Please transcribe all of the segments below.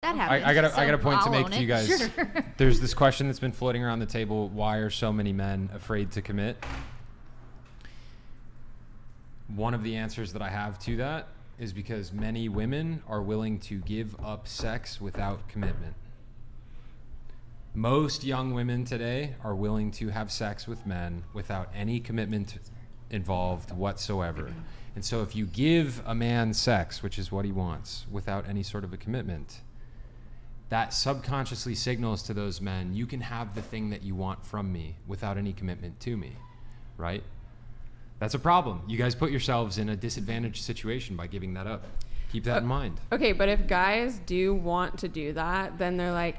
That happens. I got a point to make to you guys. Sure. There's this question that's been floating around the table. Why are so many men afraid to commit? One of the answers that I have to that is because many women are willing to give up sex without commitment. Most young women today are willing to have sex with men without any commitment involved whatsoever. And so if you give a man sex, which is what he wants, without any sort of a commitment, that subconsciously signals to those men, you can have the thing that you want from me without any commitment to me, right? That's a problem. You guys put yourselves in a disadvantaged situation by giving that up. Keep that in mind. Okay, but if guys do want to do that, then they're like,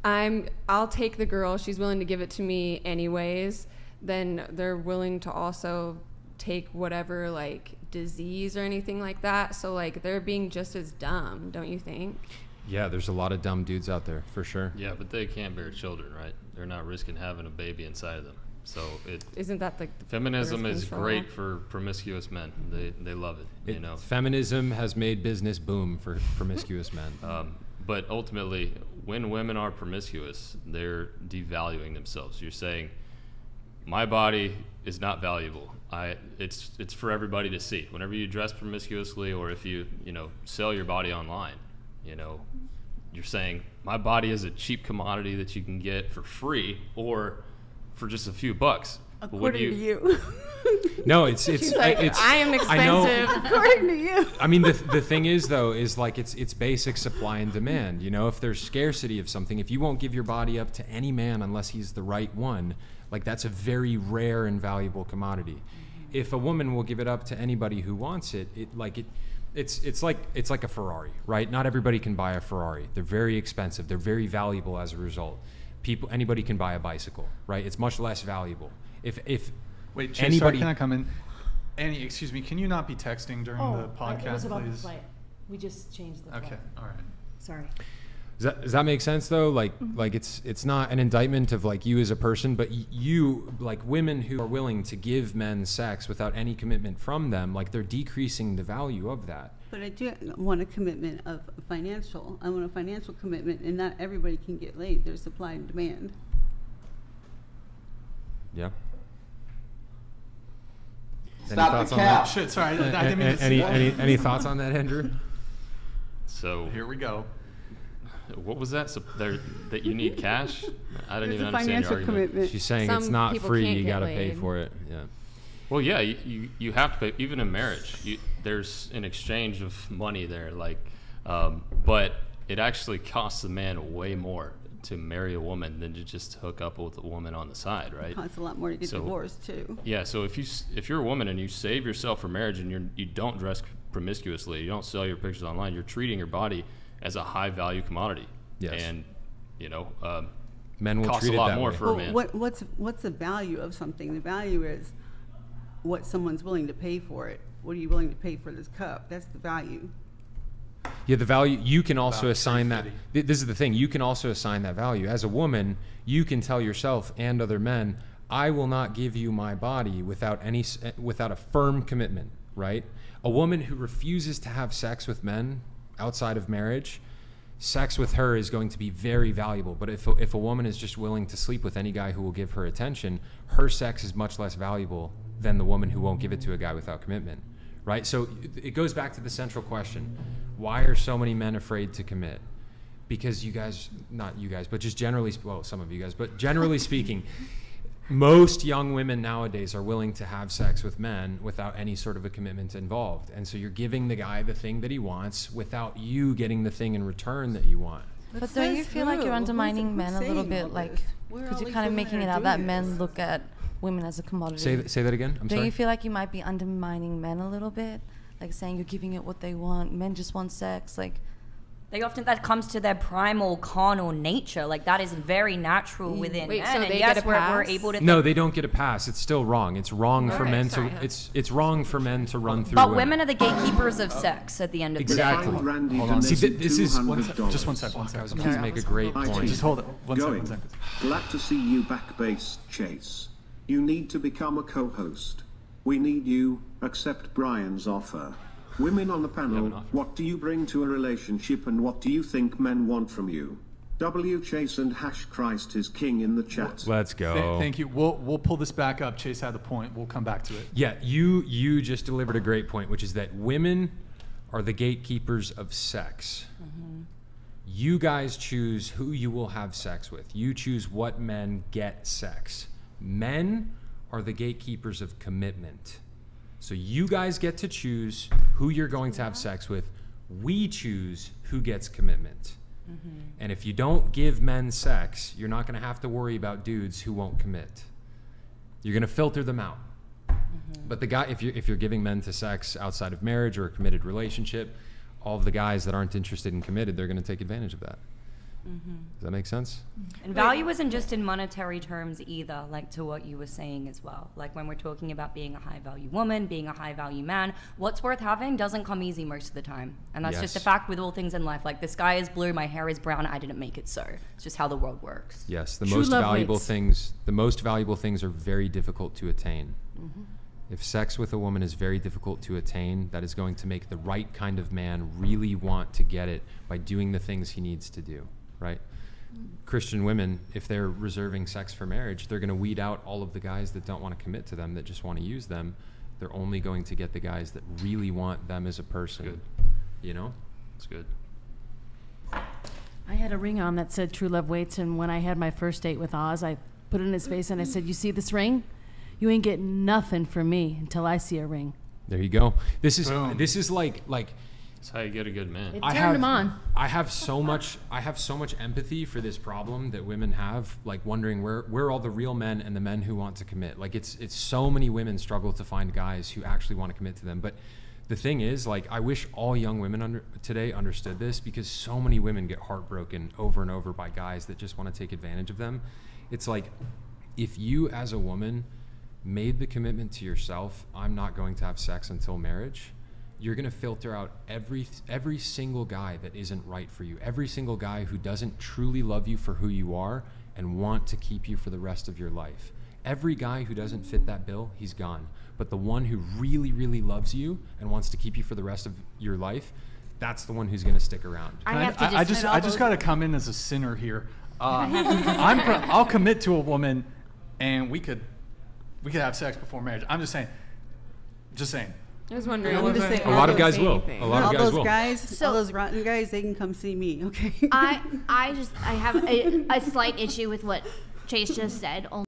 I'll take the girl, she's willing to give it to me anyways, then they're willing to also take whatever like disease or anything like that. So like they're being just as dumb, don't you think? Yeah, there's a lot of dumb dudes out there, for sure. Yeah, but they can't bear children, right? They're not risking having a baby inside of them. So isn't that like feminism is great for promiscuous men. They love it, you know. Feminism has made business boom for promiscuous men. But ultimately, when women are promiscuous, they're devaluing themselves. You're saying, my body is not valuable. It's for everybody to see. Whenever you dress promiscuously, or if you sell your body online, you're saying my body is a cheap commodity that you can get for free or for just a few bucks. According to you. No, it's like, I am expensive. According to you. I mean, the thing is though, is like it's basic supply and demand. If there's scarcity of something, if you won't give your body up to any man unless he's the right one, like that's a very rare and valuable commodity. If a woman will give it up to anybody who wants it, it's like a Ferrari, right? Not everybody can buy a Ferrari. They're very expensive. They're very valuable as a result. Anybody can buy a bicycle, right? It's much less valuable. Wait, Chase, sorry, can I come in? Annie, excuse me, can you not be texting during the podcast, it was about please? the flight. We just changed the flight. Okay, all right. Sorry. Does that make sense though? Like it's not an indictment of like you as a person, but you, like women who are willing to give men sex without any commitment from them, like they're decreasing the value of that. But I do want a commitment of financial. I want a financial commitment, and not everybody can get laid. There's supply and demand. Yeah. Stop the cap. Shit, sorry, I didn't mean to any thoughts on that, Andrew? So here we go. What was that? So that you need cash? I didn't even understand your financial argument. commitment. She's saying Some it's not people free. can't You get got to pay laid. for it. Yeah. Well, yeah, you have to pay. Even in marriage, there's an exchange of money there. But it actually costs a man way more to marry a woman than to just hook up with a woman on the side, right? It costs a lot more to get divorced too. Yeah, so if you're a woman and you save yourself for marriage and you don't dress promiscuously, you don't sell your pictures online, you're treating your body as a high value commodity. Yes. And Men will costs treat a lot it that more way. for a man. What's the value of something? The value is what someone's willing to pay for it. What are you willing to pay for this cup? That's the value. Yeah, the value, you can also About assign that. 350. This is the thing, you can also assign that value. As a woman, you can tell yourself and other men, I will not give you my body without a firm commitment, right? A woman who refuses to have sex with men outside of marriage, sex with her is going to be very valuable. But if a woman is just willing to sleep with any guy who will give her attention, her sex is much less valuable than the woman who won't give it to a guy without commitment, right? So it goes back to the central question. Why are so many men afraid to commit? Because you guys, not you guys, but just generally, well, some of you guys, but generally speaking, most young women nowadays are willing to have sex with men without any sort of a commitment involved. And so you're giving the guy the thing that he wants without you getting the thing in return that you want. But don't you feel like you're undermining men a little bit, like, because you're kind of making it out that men look at women as a commodity? Say that again. I'm sorry. Don't you feel like you might be undermining men a little bit, like saying you're giving it what they want? Men just want sex, like. That comes to their primal carnal nature. Like that is very natural within Wait, men. so And they yes, get a we're pass? able to. No, they don't get a pass. It's still wrong. It's wrong for men sorry. to. It's wrong for men to run through. But women. women are the gatekeepers of sex at the end of Exactly. the day. Randy Hold on. Vanessa See, this is just one second. I was about to make a great point. Just hold it. One Going. second. Glad to see you back, Base Chase. You need to become a co-host. We need you. Accept Brian's offer. Women on the panel, what do you bring to a relationship and what do you think men want from you? W Chase and Christ is king in the chat. Let's go. Thank you. We'll pull this back up. Chase had the point. We'll come back to it. Yeah, you just delivered a great point, which is that women are the gatekeepers of sex. Mm-hmm. You guys choose who you will have sex with. You choose what men get sex. Men are the gatekeepers of commitment. So you guys get to choose who you're going to have sex with. We choose who gets commitment. Mm-hmm. And if you don't give men sex, you're not going to have to worry about dudes who won't commit. You're going to filter them out. Mm-hmm. But the guy, if you're giving men to sex outside of marriage or a committed relationship, all of the guys that aren't interested in committed, they're going to take advantage of that. Mm-hmm. Does that make sense? And value isn't just in monetary terms either, like to what you were saying as well. Like when we're talking about being a high value woman, being a high value man, what's worth having doesn't come easy most of the time. And that's just a fact with all things in life. Like the sky is blue, my hair is brown, I didn't make it so. It's just how the world works. Yes, the most valuable things are very difficult to attain. Mm-hmm. If sex with a woman is very difficult to attain, that is going to make the right kind of man really want to get it by doing the things he needs to do. Right? Christian women, if they're reserving sex for marriage, they're going to weed out all of the guys that don't want to commit to them, that just want to use them. They're only going to get the guys that really want them as a person. Good. You know? That's good. I had a ring on that said True Love Waits, and when I had my first date with Oz, I put it in his face and I said, "You see this ring? You ain't getting nothing from me until I see a ring." There you go. This is like that's how you get a good man. It turned him on. I have so much empathy for this problem that women have, like wondering where are all the real men and the men who want to commit. Like it's so many women struggle to find guys who actually want to commit to them. But the thing is, like, I wish all young women today understood this, because so many women get heartbroken over and over by guys that just want to take advantage of them. It's like, if you as a woman made the commitment to yourself, I'm not going to have sex until marriage, you're going to filter out every single guy that isn't right for you, every single guy who doesn't truly love you for who you are and want to keep you for the rest of your life. Every guy who doesn't fit that bill, he's gone. But the one who really, really loves you and wants to keep you for the rest of your life, that's the one who's going to stick around. I just got to come in as a sinner here. I'll commit to a woman, and we could have sex before marriage. I'm just saying. I was wondering. A lot of guys will. All those rotten guys, they can come see me. Okay. I have a slight issue with what Chase just said.